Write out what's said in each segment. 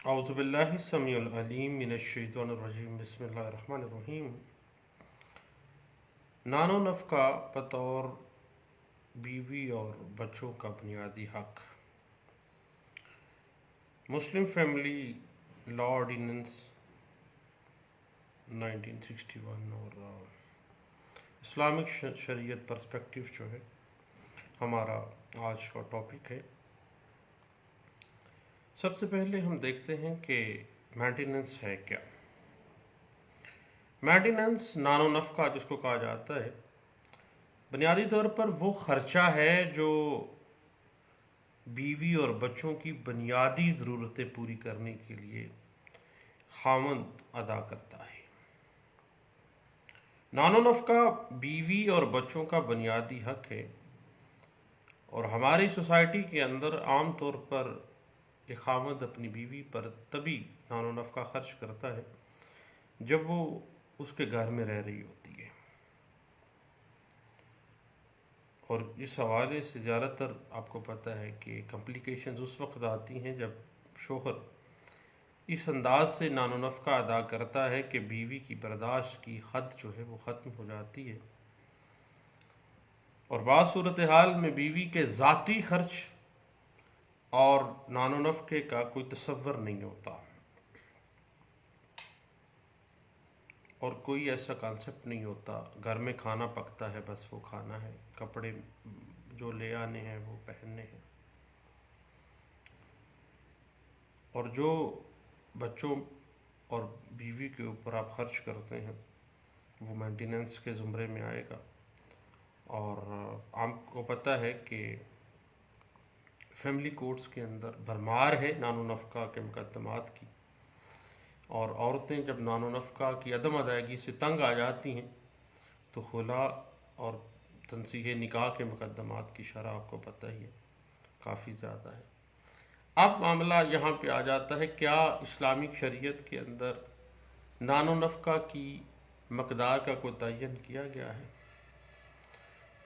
اعوذ باللہ السمیع العلیم من الشیطان الرجیم بسم اللہ الرحمن الرحیم۔ نان و نفقہ بطور بیوی اور بچوں کا بنیادی حق۔ مسلم فیملی لا آرڈیننس 1961 اور اسلامک شریعت پرسپیکٹیو جو ہے ہمارا آج کا ٹاپک ہے۔ سب سے پہلے ہم دیکھتے ہیں کہ مینٹیننس ہے کیا۔ مینٹیننس نان و نفقہ جس کو کہا جاتا ہے، بنیادی طور پر وہ خرچہ ہے جو بیوی اور بچوں کی بنیادی ضرورتیں پوری کرنے کے لیے خاوند ادا کرتا ہے۔ نان و نفقہ بیوی اور بچوں کا بنیادی حق ہے، اور ہماری سوسائٹی کے اندر عام طور پر ایک خاوند اپنی بیوی پر تبھی نان و نفقہ خرچ کرتا ہے جب وہ اس کے گھر میں رہ رہی ہوتی ہے، اور اس حوالے سے زیادہ تر آپ کو پتہ ہے کہ کمپلیکیشنز اس وقت آتی ہیں جب شوہر اس انداز سے نان و نفقہ ادا کرتا ہے کہ بیوی کی برداشت کی حد جو ہے وہ ختم ہو جاتی ہے، اور بعض صورتحال میں بیوی کے ذاتی خرچ اور نان و نفقے کا کوئی تصور نہیں ہوتا، اور کوئی ایسا کانسیپٹ نہیں ہوتا۔ گھر میں کھانا پکتا ہے، بس وہ کھانا ہے، کپڑے جو لے آنے ہیں وہ پہننے ہیں، اور جو بچوں اور بیوی کے اوپر آپ خرچ کرتے ہیں وہ مینٹیننس کے زمرے میں آئے گا۔ اور آپ کو پتہ ہے کہ فیملی کورٹس کے اندر بھرمار ہے نان و نفقہ کے مقدمات کی، اور عورتیں جب نان و نفقہ کی عدم ادائیگی سے تنگ آ جاتی ہیں تو خلا اور تنسیح نکاح کے مقدمات کی شرح آپ کو پتہ ہی ہے، کافی زیادہ ہے۔ اب معاملہ یہاں پہ آ جاتا ہے، کیا اسلامک شریعت کے اندر نان و نفقہ کی مقدار کا کوئی تعین کیا گیا ہے؟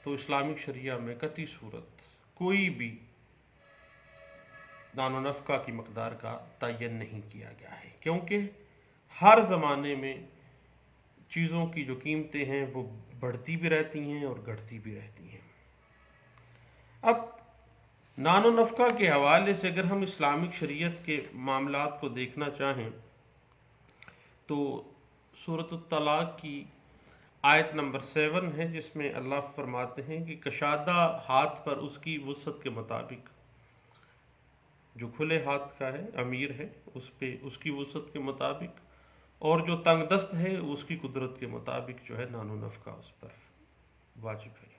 تو اسلامک شریعہ میں قطعی صورت کوئی بھی نان و نفقہ کی مقدار کا تعین نہیں کیا گیا ہے، کیونکہ ہر زمانے میں چیزوں کی جو قیمتیں ہیں وہ بڑھتی بھی رہتی ہیں اور گھٹتی بھی رہتی ہیں۔ اب نان و نفقہ کے حوالے سے اگر ہم اسلامک شریعت کے معاملات کو دیکھنا چاہیں تو سورۃ الطلاق کی آیت نمبر 7 ہے، جس میں اللہ فرماتے ہیں کہ کشادہ ہاتھ پر اس کی وسعت کے مطابق، جو کھلے ہاتھ کا ہے، امیر ہے، اس پہ اس کی وسعت کے مطابق، اور جو تنگ دست ہے اس کی قدرت کے مطابق جو ہے نان و نفقہ اس پر واجب ہے۔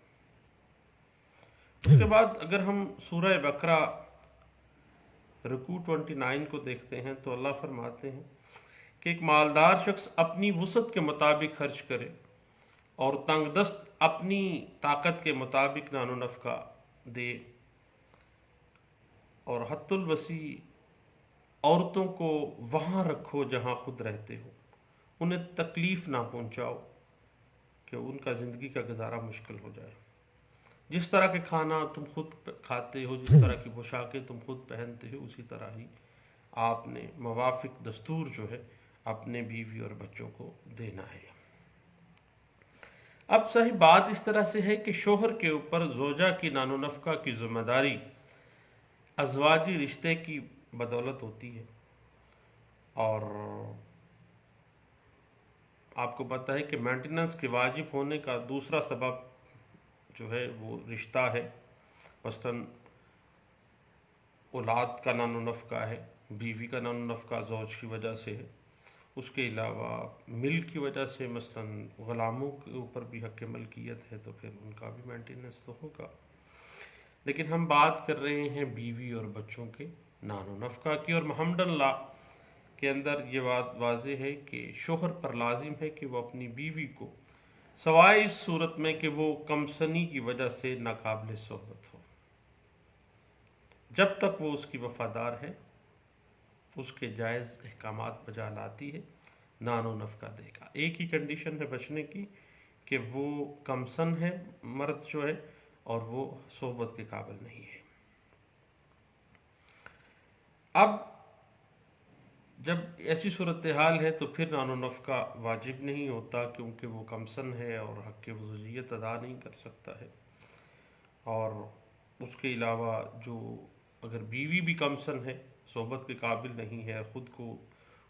اس کے بعد اگر ہم سورہ بقرہ رکوع 29 کو دیکھتے ہیں تو اللہ فرماتے ہیں کہ ایک مالدار شخص اپنی وسعت کے مطابق خرچ کرے، اور تنگ دست اپنی طاقت کے مطابق نان و نفقہ دے، اور حد الوسیع عورتوں کو وہاں رکھو جہاں خود رہتے ہو، انہیں تکلیف نہ پہنچاؤ کہ ان کا زندگی کا گزارا مشکل ہو جائے۔ جس طرح کے کھانا تم خود کھاتے ہو، جس طرح کی پوشاکیں تم خود پہنتے ہو، اسی طرح ہی آپ نے موافق دستور جو ہے اپنے بیوی اور بچوں کو دینا ہے۔ اب صحیح بات اس طرح سے ہے کہ شوہر کے اوپر زوجہ کی نان و نفقہ کی ذمہ داری ازواجی رشتے کی بدولت ہوتی ہے، اور آپ کو پتہ ہے کہ مینٹیننس کے واجب ہونے کا دوسرا سبب جو ہے وہ رشتہ ہے، مثلاً اولاد کا نان و نفقہ ہے، بیوی کا نان و نفقہ زوج کی وجہ سے ہے، اس کے علاوہ ملک کی وجہ سے مثلاً غلاموں کے اوپر بھی حق ملکیت ہے تو پھر ان کا بھی مینٹیننس تو ہوگا۔ لیکن ہم بات کر رہے ہیں بیوی اور بچوں کے نان و نفقہ کی، اور محمد اللہ کے اندر یہ بات واضح ہے کہ شوہر پر لازم ہے کہ وہ اپنی بیوی کو، سوائے اس صورت میں کہ وہ کم سنی کی وجہ سے ناقابل صحبت ہو، جب تک وہ اس کی وفادار ہے، اس کے جائز احکامات بجا لاتی ہے، نان و نفقہ دے گا۔ ایک ہی کنڈیشن ہے بچنے کی کہ وہ کم سن ہے، مرد جو ہے، اور وہ صحبت کے قابل نہیں ہے۔ اب جب ایسی صورتحال ہے تو پھر نان و نفقہ واجب نہیں ہوتا، کیونکہ وہ کمسن ہے اور حق کی وزوجیت ادا نہیں کر سکتا ہے۔ اور اس کے علاوہ جو اگر بیوی بھی کمسن ہے، صحبت کے قابل نہیں ہے، خود کو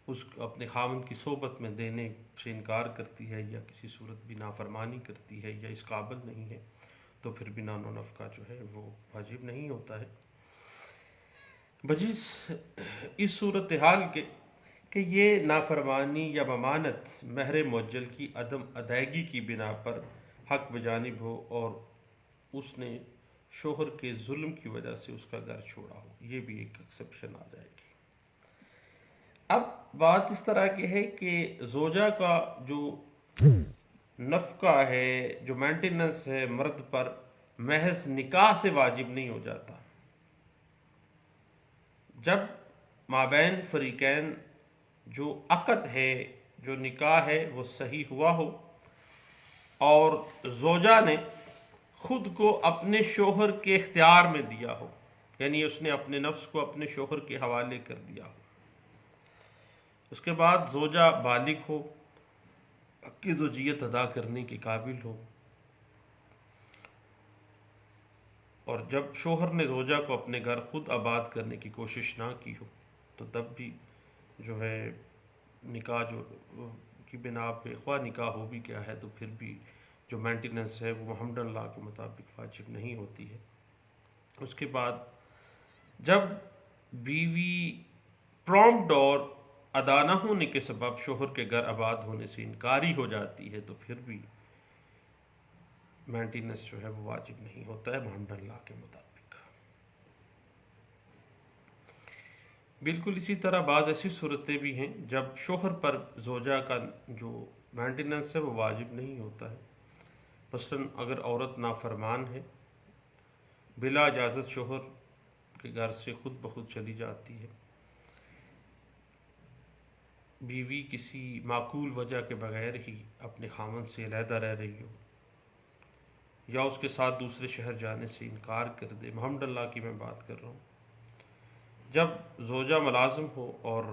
اس اپنے خاوند کی صحبت میں دینے سے انکار کرتی ہے یا کسی صورت بھی نافرمانی کرتی ہے یا اس قابل نہیں ہے، تو پھر بھی نان و نفقہ جو ہے وہ واجب نہیں ہوتا ہے، بجز اس صورتحال کے کہ یہ نافرمانی یا ممانت مہر معجل کی عدم ادائیگی کی بنا پر حق بجانب ہو اور اس نے شوہر کے ظلم کی وجہ سے اس کا گھر چھوڑا ہو، یہ بھی ایک ایکسیپشن آ جائے گی۔ اب بات اس طرح کی ہے کہ زوجہ کا جو نفقہ ہے، جو مینٹیننس ہے، مرد پر محض نکاح سے واجب نہیں ہو جاتا۔ جب مابین فریقین جو عقد ہے، جو نکاح ہے، وہ صحیح ہوا ہو اور زوجہ نے خود کو اپنے شوہر کے اختیار میں دیا ہو، یعنی اس نے اپنے نفس کو اپنے شوہر کے حوالے کر دیا ہو، اس کے بعد زوجہ بالغ ہو، حق کی زوجیت ادا کرنے کے قابل ہو، اور جب شوہر نے زوجہ کو اپنے گھر خود آباد کرنے کی کوشش نہ کی ہو، تو تب بھی جو ہے نکاح جو کی بنا پہ خواہ نکاح ہو بھی کیا ہے تو پھر بھی جو مینٹیننس ہے وہ محمد اللہ کے مطابق واجب نہیں ہوتی ہے۔ اس کے بعد جب بیوی پرومپٹ اور ادا نہ ہونے کے سبب شوہر کے گھر آباد ہونے سے انکاری ہو جاتی ہے تو پھر بھی مینٹیننس جو ہے وہ واجب نہیں ہوتا ہے محمد اللہ کے مطابق۔ بالکل اسی طرح بعض ایسی صورتیں بھی ہیں جب شوہر پر زوجہ کا جو مینٹیننس ہے وہ واجب نہیں ہوتا ہے۔ مثلاً اگر عورت نافرمان ہے، بلا اجازت شوہر کے گھر سے خود بخود چلی جاتی ہے، بیوی کسی معقول وجہ کے بغیر ہی اپنے خاوند سے علیحدہ رہ رہی ہو یا اس کے ساتھ دوسرے شہر جانے سے انکار کر دے، محمد اللہ کی میں بات کر رہا ہوں، جب زوجہ ملازم ہو اور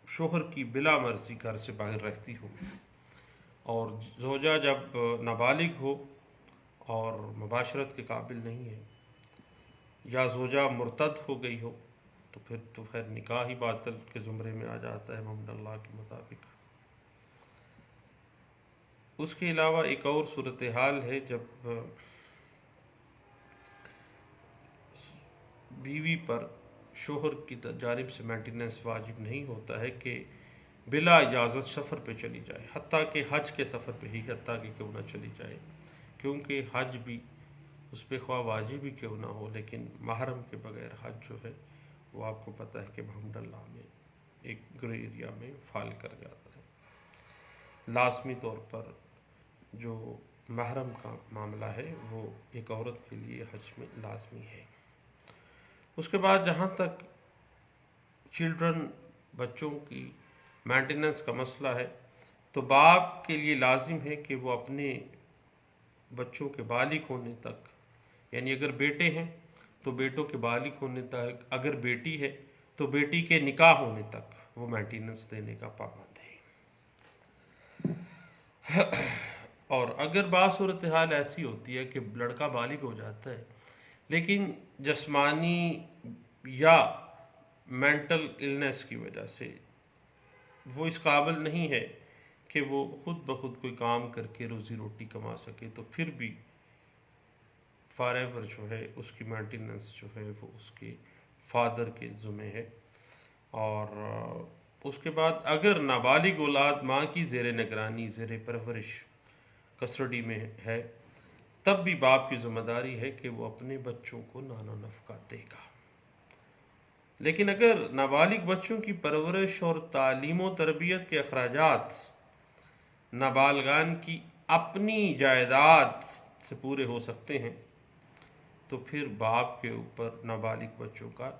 شوہر کی بلا مرضی گھر سے باہر رہتی ہو، اور زوجہ جب نابالغ ہو اور مباشرت کے قابل نہیں ہے، یا زوجہ مرتد ہو گئی ہو، تو پھر تو خیر نکاح ہی باطل کے زمرے میں آ جاتا ہے محمد اللہ کے مطابق۔ اس کے علاوہ ایک اور صورتحال ہے جب بیوی پر شوہر کی جانب سے مینٹیننس واجب نہیں ہوتا ہے کہ بلا اجازت سفر پہ چلی جائے، حتیٰ کہ حج کے سفر پہ ہی حتیٰ کہ کیوں نہ چلی جائے، کیونکہ حج بھی اس پہ خواہ واجب ہی کیوں نہ ہو، لیکن محرم کے بغیر حج جو ہے وہ آپ کو پتہ ہے کہ محمد اللہ میں ایک گرے ایریا میں فال کر جاتا ہے۔ لازمی طور پر جو محرم کا معاملہ ہے وہ ایک عورت کے لیے حج میں لازمی ہے۔ اس کے بعد جہاں تک چلڈرن، بچوں کی مینٹیننس کا مسئلہ ہے، تو باپ کے لیے لازم ہے کہ وہ اپنے بچوں کے بالغ ہونے تک، یعنی اگر بیٹے ہیں تو بیٹوں کے بالغ ہونے تک، اگر بیٹی ہے تو بیٹی کے نکاح ہونے تک وہ مینٹیننس دینے کا پابند ہے۔ اور اگر بعض صورتحال ایسی ہوتی ہے کہ لڑکا بالغ ہو جاتا ہے لیکن جسمانی یا مینٹل النس کی وجہ سے وہ اس قابل نہیں ہے کہ وہ خود بخود کوئی کام کر کے روزی روٹی کما سکے، تو پھر بھی فار ایور جو ہے اس کی مینٹیننس جو ہے وہ اس کے فادر کے ذمہ ہے۔ اور اس کے بعد اگر نابالغ اولاد ماں کی زیر نگرانی، زیر پرورش، کسٹڈی میں ہے، تب بھی باپ کی ذمہ داری ہے کہ وہ اپنے بچوں کو نان و نفقہ دے گا۔ لیکن اگر نابالغ بچوں کی پرورش اور تعلیم و تربیت کے اخراجات نابالغان کی اپنی جائیداد سے پورے ہو سکتے ہیں تو پھر باپ کے اوپر نابالغ بچوں کا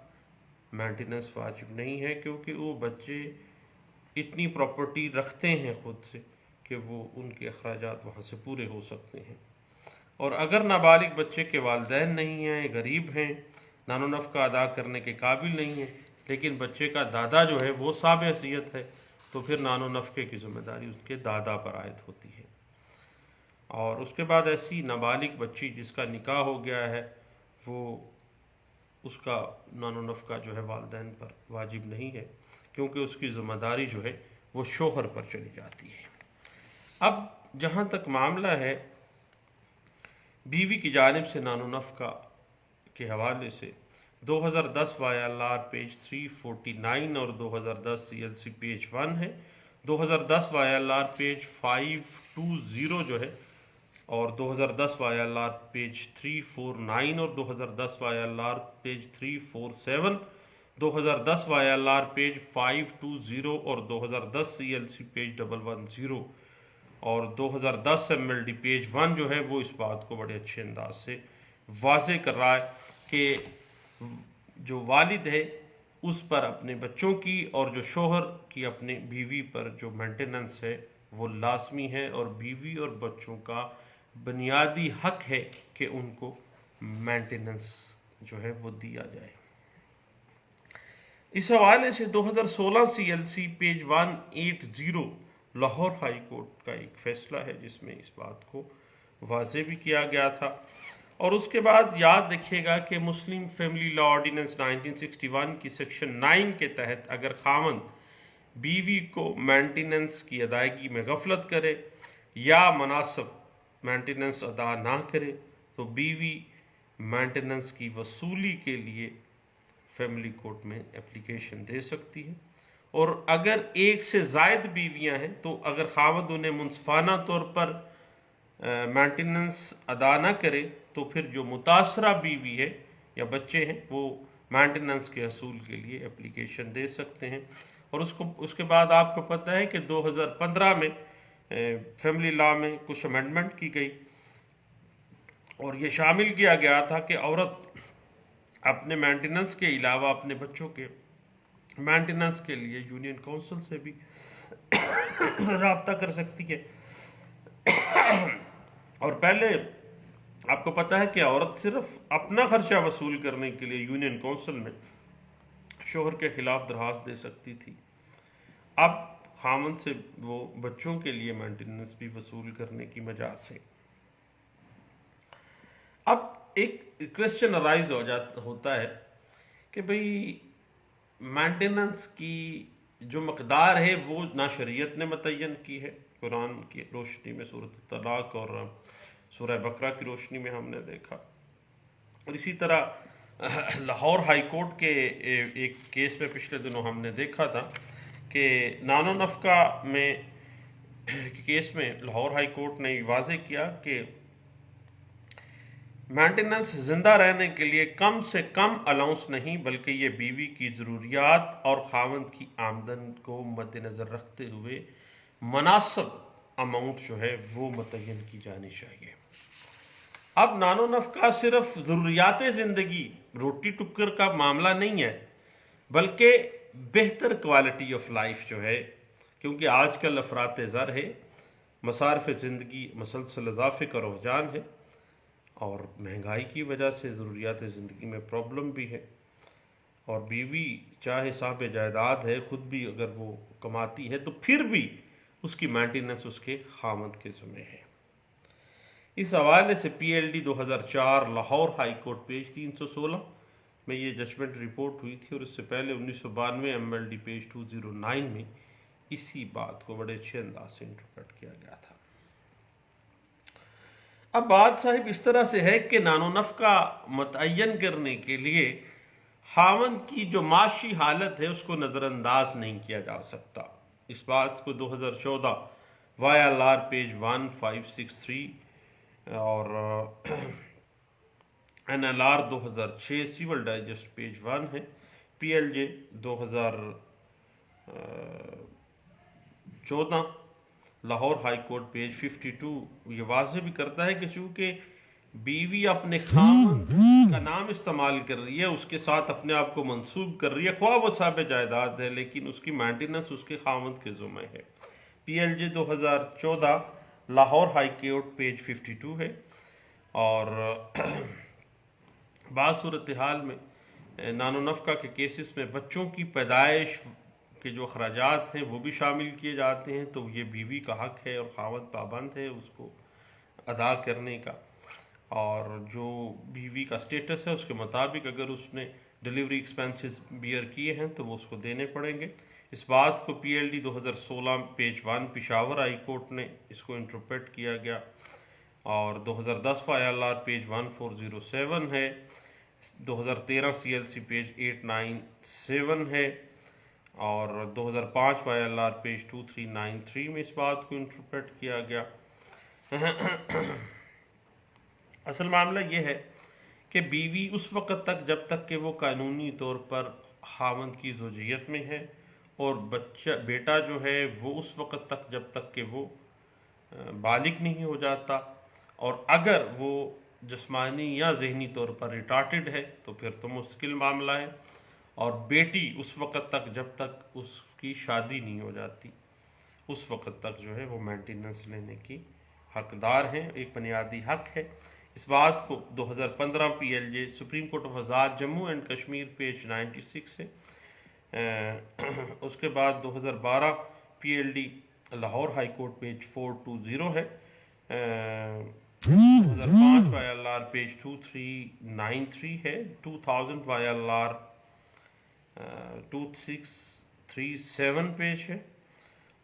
مینٹیننس واجب نہیں ہے، کیونکہ وہ بچے اتنی پراپرٹی رکھتے ہیں خود سے کہ وہ ان کے اخراجات وہاں سے پورے ہو سکتے ہیں۔ اور اگر نابالغ بچے کے والدین نہیں ہیں، غریب ہیں، نان و نفقہ ادا کرنے کے قابل نہیں ہیں، لیکن بچے کا دادا جو ہے وہ صاحب حیثیت ہے، تو پھر نان و نفقے کی ذمہ داری اس کے دادا پر عائد ہوتی ہے۔ اور اس کے بعد ایسی نابالغ بچی جس کا نکاح ہو گیا ہے، وہ اس کا نان و نفقہ جو ہے والدین پر واجب نہیں ہے، کیونکہ اس کی ذمہ داری جو ہے وہ شوہر پر چلی جاتی ہے۔ اب جہاں تک معاملہ ہے بیوی کی جانب سے نان و نفقہ کے حوالے سے، 2010 YLR پیج 349 اور 2010 CLC پیج 1 ہے، 2010 YLR پیج 520 جو ہے، اور 2010 YLR پیج 349 اور 2010 YLR پیج 347، 2010 YLR پیج 520 اور 2010 CLC پیج 110 اور 2010 MLD پیج 1 جو ہے وہ اس بات کو بڑے اچھے انداز سے واضح کر رہا ہے کہ جو والد ہے اس پر اپنے بچوں کی اور جو شوہر کی اپنے بیوی پر جو مینٹیننس ہے وہ لازمی ہے، اور بیوی اور بچوں کا بنیادی حق ہے کہ ان کو مینٹیننس جو ہے وہ دیا جائے۔ اس حوالے سے 2016 CLC page 180 Lahore high court کا ایک فیصلہ ہے جس میں اس بات کو واضح بھی کیا گیا تھا۔ اور اس کے بعد یاد رکھیے گا کہ مسلم فیملی لا آرڈیننس 1961 کی سیکشن 9 کے تحت اگر خاوند بیوی کو مینٹیننس کی ادائیگی میں غفلت کرے یا مناسب مینٹیننس ادا نہ کرے تو بیوی مینٹیننس کی وصولی کے لیے فیملی کورٹ میں اپلیکیشن دے سکتی ہے، اور اگر ایک سے زائد بیویاں ہیں تو اگر خاوند انہیں منصفانہ طور پر مینٹیننس ادا نہ کرے تو پھر جو متاثرہ بیوی ہے یا بچے ہیں وہ مینٹیننس کے حصول کے لیے اپلیکیشن دے سکتے ہیں۔ اور اس کے بعد آپ کو پتہ ہے کہ 2015 میں فیملی لا میں کچھ امینڈمنٹ کی گئی، اور یہ شامل کیا گیا تھا کہ عورت اپنے مینٹیننس کے علاوہ اپنے بچوں کے مینٹیننس کے لیے یونین کونسل سے بھی رابطہ کر سکتی ہے۔ اور پہلے آپ کو پتہ ہے کہ عورت صرف اپنا خرچہ وصول کرنے کے لیے یونین کونسل میں شوہر کے خلاف درخواست دے سکتی تھی، اب خاوند سے وہ بچوں کے لیے مینٹیننس بھی وصول کرنے کی مجاز ہے۔ اب ایک کوسچن ارائز ہوتا ہے کہ بھئی مینٹیننس کی جو مقدار ہے وہ نہ شریعت نے متعین کی ہے، قرآن کی روشنی میں سورۃ طلاق اور سورہ بقرہ کی روشنی میں ہم نے دیکھا، اور اسی طرح لاہور ہائی کورٹ کے ایک کیس میں پچھلے دنوں ہم نے دیکھا تھا کہ نان و نفقہ میں کیس میں لاہور ہائی کورٹ نے واضح کیا کہ مینٹیننس زندہ رہنے کے لیے کم سے کم الاؤنس نہیں بلکہ یہ بیوی کی ضروریات اور خاوند کی آمدن کو مد نظر رکھتے ہوئے مناسب اماؤنٹ جو ہے وہ متعین کی جانی چاہیے۔ اب نان و نفقہ صرف ضروریات زندگی روٹی ٹکر کا معاملہ نہیں ہے، بلکہ بہتر کوالٹی آف لائف جو ہے، کیونکہ آج کل افراط زر ہے، مصارف زندگی مسلسل اضافے کا رجحان ہے، اور مہنگائی کی وجہ سے ضروریات زندگی میں پرابلم بھی ہے، اور بیوی چاہے صاحب جائیداد ہے، خود بھی اگر وہ کماتی ہے تو پھر بھی اس کی مینٹیننس اس کے خاوند کے ذمہ ہے۔ اس حوالے سے PLD 2004 Lahore high court page 316 میں یہ ججمنٹ رپورٹ ہوئی تھی، اور اس سے پہلے 1992 MLD پیج 209 میں اسی بات کو بڑے اچھے انداز سے انٹرپریٹ کیا گیا تھا۔ اب بات صاحب اس طرح سے ہے کہ نان و نفقہ متعین کرنے کے لیے خاوند کی جو معاشی حالت ہے اس کو نظر انداز نہیں کیا جا سکتا۔ اس بات کو 2014 YLR پیج 1563 اور NLR 2006 سیول ڈائجسٹ پیج 1 ہے، PLJ 2014 Lahore high court page 52 یہ واضح بھی کرتا ہے کہ چونکہ بیوی اپنے خاوند کا نام استعمال کر رہی ہے، اس کے ساتھ اپنے آپ کو منسوب کر رہی ہے، خواہ وہ صاحب جائیداد ہے، لیکن اس کی مینٹیننس اس کے خاوند کے ذمہ ہے۔ PLJ 2014 Lahore high court page 52 ہے، اور بعض صورتحال میں نان و نفقہ کے کیسز میں بچوں کی پیدائش کے جو اخراجات ہیں وہ بھی شامل کیے جاتے ہیں، تو یہ بیوی کا حق ہے اور خاوند پابند ہے اس کو ادا کرنے کا، اور جو بیوی کا سٹیٹس ہے اس کے مطابق اگر اس نے ڈیلیوری ایکسپینسز بیئر کیے ہیں تو وہ اس کو دینے پڑیں گے۔ اس بات کو P L D 2016 page 1 Peshawar high court نے اس کو انٹرپریٹ کیا گیا، اور 2010 وائی ایل آر پیج 1407 ہے، 2013 سی ایل سی پیج 897 ہے، اور 2005 وائی ایل آر پیج 2393 میں اس بات کو انٹرپریٹ کیا گیا۔ اصل معاملہ یہ ہے کہ بیوی اس وقت تک جب تک کہ وہ قانونی طور پر خاوند کی زوجیت میں ہے، اور بیٹا جو ہے وہ اس وقت تک جب تک کہ وہ بالغ نہیں ہو جاتا، اور اگر وہ جسمانی یا ذہنی طور پر ریٹارٹڈ ہے تو پھر تو مشکل معاملہ ہے، اور بیٹی اس وقت تک جب تک اس کی شادی نہیں ہو جاتی اس وقت تک جو ہے وہ مینٹیننس لینے کی حقدار ہیں، ایک بنیادی حق ہے۔ اس بات کو 2015 P L J supreme court of Azad Jammu and Kashmir page 96 ہے، اس کے بعد 2012 P L D Lahore high court page 420 ہے، 2005 وائی ایل آر پیج 2393 ہے، 2000 وائی ایل آر 2637 پیج ہے،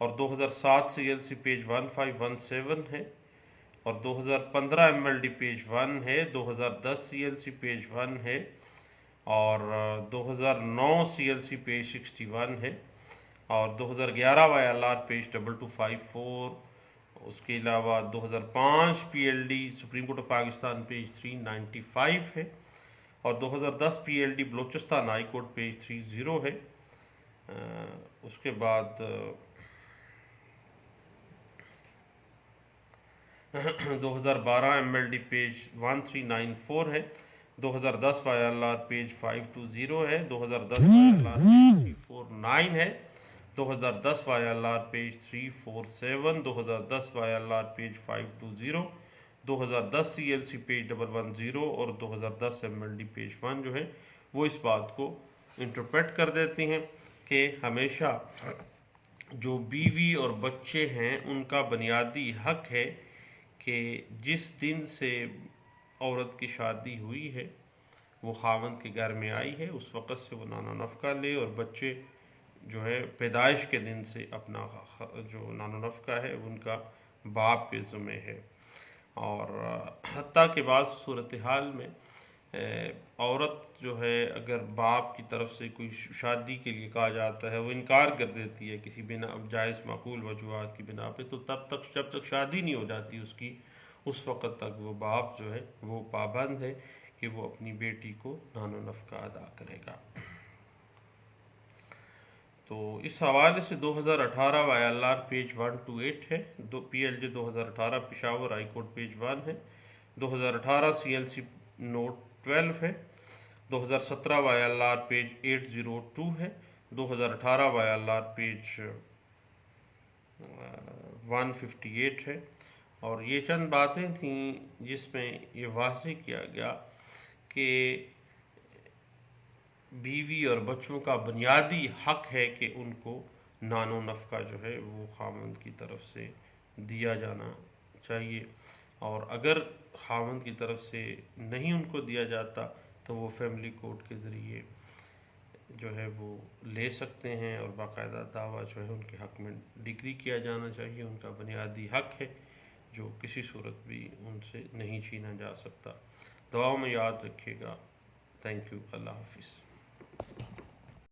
اور 2007 سی ایل سی پیج 1517 ہے، اور 2015 ایم ایل ڈی پیج 1 ہے، 2010 سی ایل سی پیج 1 ہے، اور 2009 سی ایل سی پیج 61 ہے، اور 2011 وائی ایل آر پیج 2254، اس کے علاوہ 2005 P L D supreme court of Pakistan page 395 ہے، اور 2010 P L D Balochistan high court page 30 ہے، اس کے بعد 2012 ایم ایل ڈی پیج 1394 ہے، 2010 وائی ایل آر پیج 520 ہے، 2010 وائی ایل آر پیج 349 ہے، 2010 Y L R page 347، 2010 Y L R page 520، 2010 C L C page 110، اور 2010 M L D page 1 جو ہے وہ اس بات کو انٹرپریٹ کر دیتے ہیں کہ ہمیشہ جو بیوی اور بچے ہیں ان کا بنیادی حق ہے کہ جس دن سے عورت کی شادی ہوئی ہے وہ خاوند کے گھر میں آئی ہے اس وقت سے وہ نان و نفقہ لے، اور بچے جو ہے پیدائش کے دن سے اپنا جو نان و نفقہ ہے ان کا باپ کے ذمہ ہے۔ اور حتیٰ کہ بعض صورتحال میں عورت جو ہے اگر باپ کی طرف سے کوئی شادی کے لیے کہا جاتا ہے وہ انکار کر دیتی ہے کسی بنا جائز معقول وجوہات کی بنا پہ، تو تب تک جب تک شادی نہیں ہو جاتی اس کی اس وقت تک وہ باپ جو ہے وہ پابند ہے کہ وہ اپنی بیٹی کو نان و نفقہ ادا کرے گا۔ تو اس حوالے سے 2018 وائی ایل آر پیج 128 ہے، پی ایل جے 2018 پشاور ہائی کورٹ پیج 1 ہے، 2018 سی ایل سی نوٹ 12 ہے، 2017 وائی ایل آر پیج 802 ہے، 2018 وائی ایل آر پیج 158 ہے، اور یہ چند باتیں تھیں جس میں یہ واضح کیا گیا کہ بیوی اور بچوں کا بنیادی حق ہے کہ ان کو نان و نفقہ جو ہے وہ خاوند کی طرف سے دیا جانا چاہیے، اور اگر خاوند کی طرف سے نہیں ان کو دیا جاتا تو وہ فیملی کورٹ کے ذریعے جو ہے وہ لے سکتے ہیں، اور باقاعدہ دعویٰ جو ہے ان کے حق میں ڈگری کیا جانا چاہیے، ان کا بنیادی حق ہے جو کسی صورت بھی ان سے نہیں چھینا جا سکتا۔ دعاؤں میں یاد رکھیے گا۔ تھینک یو، اللہ حافظ۔